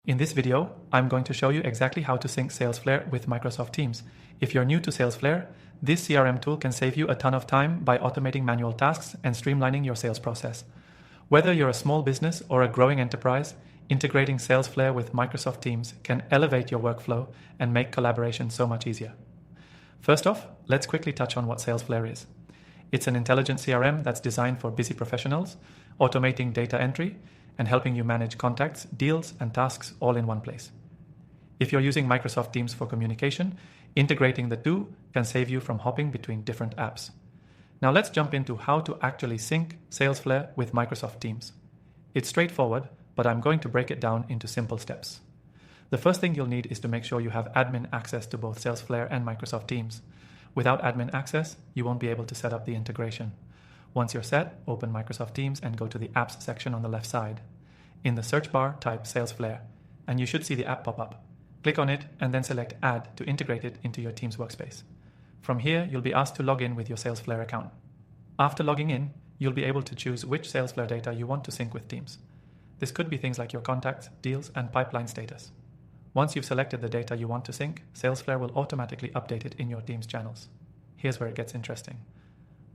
In this video, I'm going to show you exactly how to sync Salesflare with Microsoft Teams. If you're new to Salesflare, this CRM tool can save you a ton of time by automating manual tasks and streamlining your sales process. Whether you're a small business or a growing enterprise, integrating Salesflare with Microsoft Teams can elevate your workflow and make collaboration so much easier. First off, let's quickly touch on what Salesflare is. It's an intelligent CRM that's designed for busy professionals, automating data entry, and helping you manage contacts, deals, and tasks all in one place. If you're using Microsoft Teams for communication, integrating the two can save you from hopping between different apps. Now let's jump into how to actually sync Salesflare with Microsoft Teams. It's straightforward, but I'm going to break it down into simple steps. The first thing you'll need is to make sure you have admin access to both Salesflare and Microsoft Teams. Without admin access, you won't be able to set up the integration. Once you're set, open Microsoft Teams and go to the Apps section on the left side. In the search bar, type Salesflare, and you should see the app pop up. Click on it and then select Add to integrate it into your Teams workspace. From here, you'll be asked to log in with your Salesflare account. After logging in, you'll be able to choose which Salesflare data you want to sync with Teams. This could be things like your contacts, deals, and pipeline status. Once you've selected the data you want to sync, Salesflare will automatically update it in your Teams channels. Here's where it gets interesting.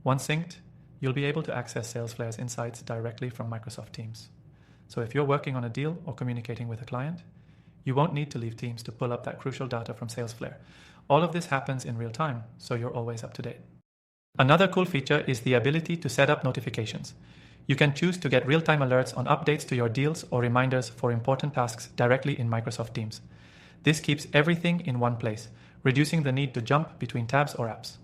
Once synced, you'll be able to access Salesflare's insights directly from Microsoft Teams. So if you're working on a deal or communicating with a client, you won't need to leave Teams to pull up that crucial data from Salesflare. All of this happens in real time, so you're always up to date. Another cool feature is the ability to set up notifications. You can choose to get real-time alerts on updates to your deals or reminders for important tasks directly in Microsoft Teams. This keeps everything in one place, reducing the need to jump between tabs or apps.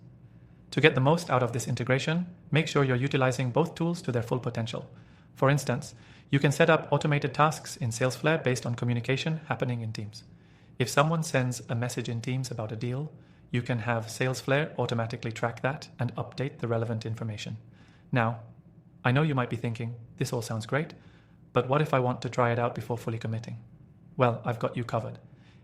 To get the most out of this integration, make sure you're utilizing both tools to their full potential. For instance, you can set up automated tasks in Salesflare based on communication happening in Teams. If someone sends a message in Teams about a deal, you can have Salesflare automatically track that and update the relevant information. Now, I know you might be thinking, this all sounds great, but what if I want to try it out before fully committing? Well, I've got you covered.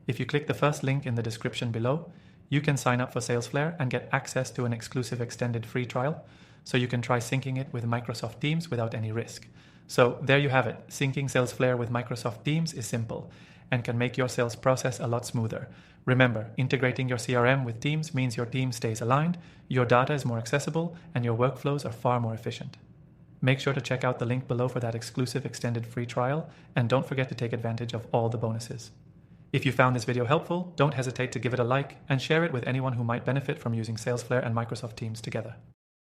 If you click the first link in the description below, you can sign up for Salesflare and get access to an exclusive extended free trial, so you can try syncing it with Microsoft Teams without any risk. So there you have it. Syncing Salesflare with Microsoft Teams is simple and can make your sales process a lot smoother. Remember, integrating your CRM with Teams means your team stays aligned, your data is more accessible, and your workflows are far more efficient. Make sure to check out the link below for that exclusive extended free trial, and don't forget to take advantage of all the bonuses. If you found this video helpful, don't hesitate to give it a like and share it with anyone who might benefit from using Salesflare and Microsoft Teams together.